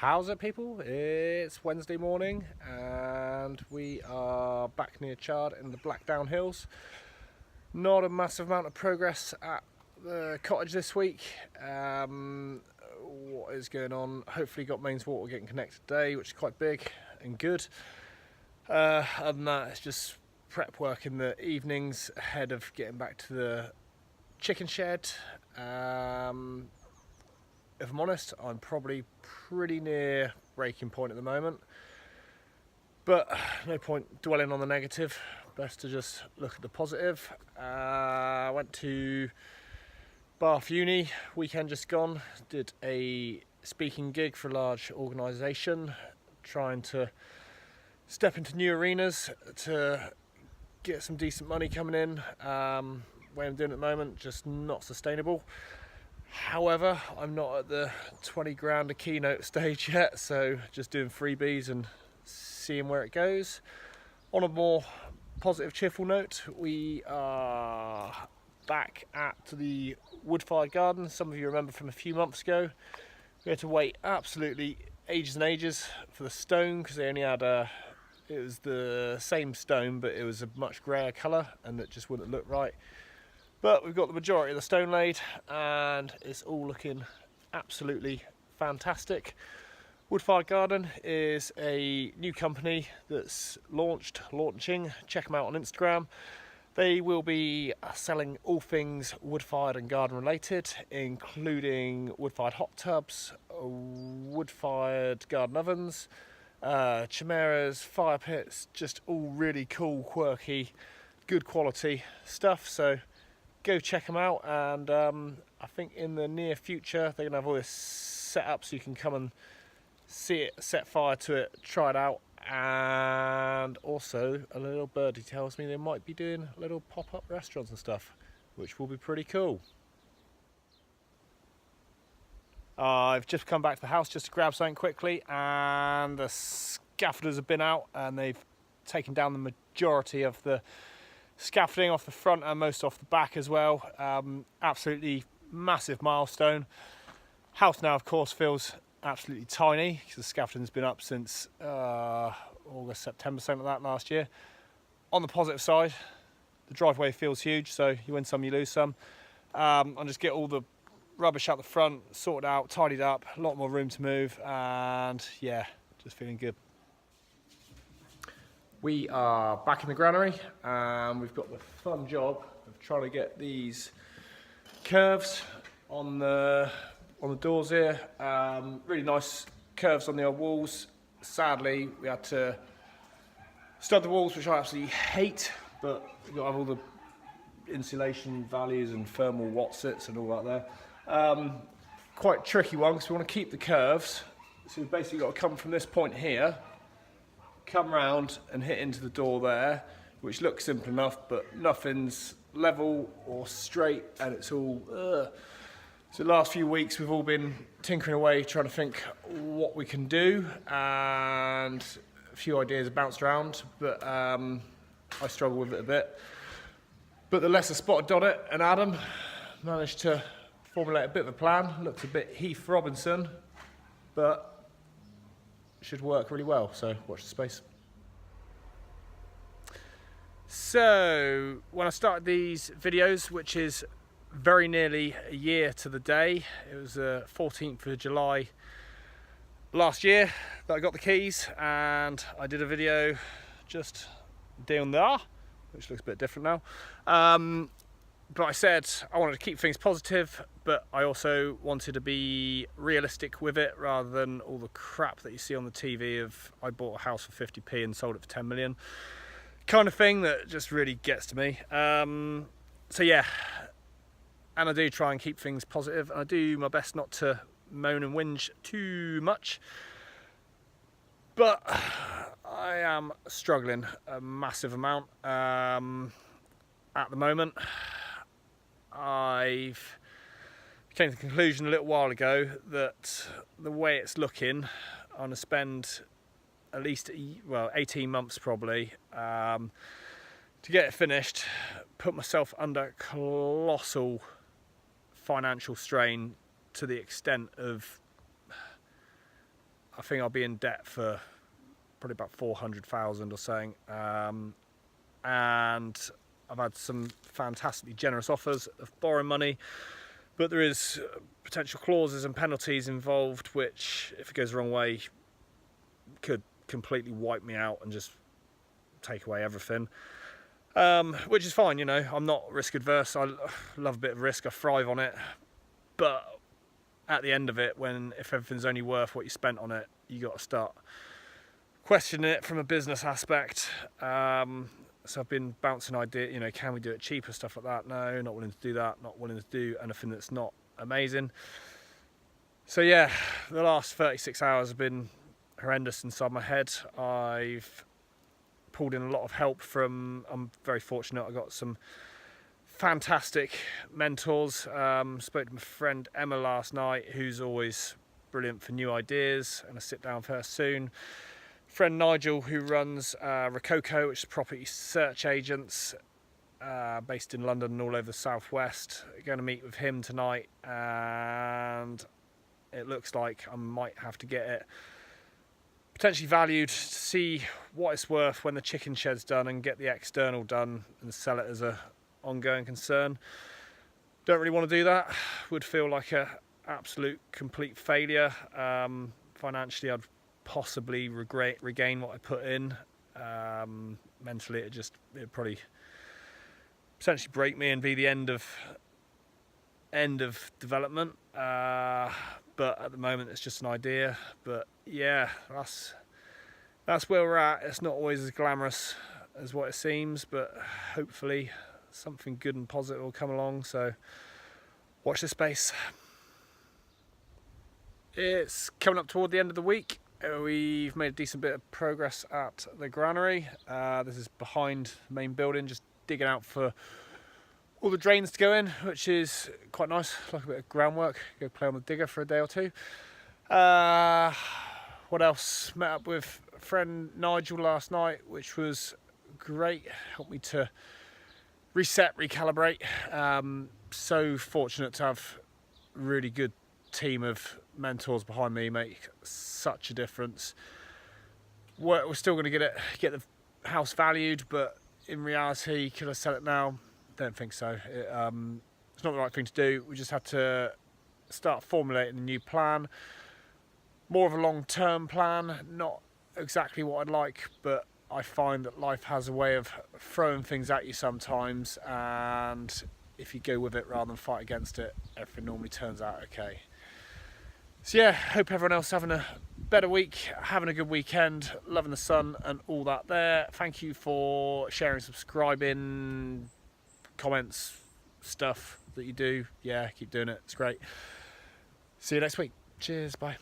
How's it, people? It's Wednesday morning and we are back near Chard in the Blackdown Hills. Not a massive amount of progress at the cottage this week. What is going on? Hopefully got mains water getting connected today, which is quite big and good. Other than that, it's just prep work in the evenings ahead of getting back to the chicken shed. If I'm honest, I'm probably pretty near breaking point at the moment, but no point dwelling on the negative, best to just look at the positive. I went to Bath Uni weekend just gone, did a speaking gig for a large organisation, trying to step into new arenas to get some decent money coming in. Way I'm doing at the moment, just not sustainable. However, I'm not at the 20 grand a keynote stage yet, so just doing freebies and seeing where it goes. On a more positive, cheerful note, we are back at the wood-fired garden. Some of you remember from a few months ago, we had to wait absolutely ages and ages for the stone because they only had it was the same stone, but it was a much grayer colour and it just wouldn't look right. But we've got the majority of the stone laid and it's all looking absolutely fantastic. Wood-Fired Garden is a new company that's launching. Check them out on Instagram. They will be selling all things wood-fired and garden related, including wood-fired hot tubs, wood-fired garden ovens, chimeras, fire pits, just all really cool, quirky, good quality stuff. So go check them out, and I think in the near future they're gonna have all this set up so you can come and see it, set fire to it, try it out. And also a little birdie tells me they might be doing little pop-up restaurants and stuff, which will be pretty cool. I've just come back to the house just to grab something quickly, and the scaffolders have been out and they've taken down the majority of the scaffolding off the front and most off the back as well. Absolutely massive milestone. House now of course feels absolutely tiny because the scaffolding's been up since August, September, something like that last year. On the positive side, the driveway feels huge, so you win some, you lose some. I'll just get all the rubbish out the front, sorted out, tidied up, a lot more room to move, and yeah, just feeling good. We are back in the granary and we've got the fun job of trying to get these curves on the doors here. Really nice curves on the old walls. Sadly, we had to stud the walls, which I absolutely hate, but we've got to have all the insulation values and thermal watsits and all that there. Quite tricky one because we want to keep the curves. So we've basically got to come from this point here, come round and hit into the door there, which looks simple enough, but nothing's level or straight and it's all So the last few weeks we've all been tinkering away trying to think what we can do, and a few ideas have bounced around, but I struggle with it a bit. But the lesser spotted dot it and Adam managed to formulate a bit of a plan. Looks a bit Heath Robinson, but should work really well, so watch the space. So when I started these videos, which is very nearly a year to the day, it was the 14th of July last year that I got the keys, and I did a video just down there, which looks a bit different now. But I said I wanted to keep things positive, but I also wanted to be realistic with it rather than all the crap that you see on the TV of I bought a house for 50p and sold it for 10 million kind of thing that just really gets to me. So yeah, and I do try and keep things positive, and I do my best not to moan and whinge too much, but I am struggling a massive amount at the moment. I've came to the conclusion a little while ago that the way it's looking, I'm going to spend at least 18 months probably to get it finished, put myself under colossal financial strain to the extent of I think I'll be in debt for probably about 400,000 or something. And I've had some fantastically generous offers of borrowing money, but there is potential clauses and penalties involved, which, if it goes the wrong way, could completely wipe me out and just take away everything. Which is fine, you know. I'm not risk adverse. I love a bit of risk. I thrive on it. But at the end of it, if everything's only worth what you spent on it, you got to start questioning it from a business aspect. So I've been bouncing ideas, you know, can we do it cheaper, stuff like that? No, not willing to do that. Not willing to do anything that's not amazing. So yeah, the last 36 hours have been horrendous inside my head. I've pulled in a lot of help from, I'm very fortunate, I got some fantastic mentors. Spoke to my friend Emma last night, who's always brilliant for new ideas, and I sit down with her soon. Friend Nigel, who runs Rococo, which is property search agents, based in London and all over the southwest. Going to meet with him tonight, and it looks like I might have to get it potentially valued to see what it's worth when the chicken shed's done, and get the external done and sell it as a ongoing concern. Don't really want to do that. Would feel like a absolute complete failure. Financially, I'd possibly regain what I put in. Mentally, it'd probably potentially break me and be the end of development. But at the moment, it's just an idea. But yeah, that's where we're at. It's not always as glamorous as what it seems, but hopefully something good and positive will come along. So watch this space. It's coming up toward the end of the week. We've made a decent bit of progress at the granary. This is behind the main building, just digging out for all the drains to go in, which is quite nice, like a bit of groundwork. Go play on the digger for a day or two. What else? Met up with friend Nigel last night, which was great. Helped me to reset, recalibrate. So fortunate to have a really good team of mentors behind me, make such a difference. We're still going to get the house valued, but in reality, could I sell it now? Don't think so. It's not the right thing to do. We just had to start formulating a new plan, more of a long-term plan, not exactly what I'd like, but I find that life has a way of throwing things at you sometimes, and if you go with it rather than fight against it, everything normally turns out okay. So yeah, hope everyone else having a better week, having a good weekend, loving the sun and all that there. Thank you for sharing, subscribing, comments, stuff that you do. Yeah, keep doing it. It's great. See you next week. Cheers. Bye.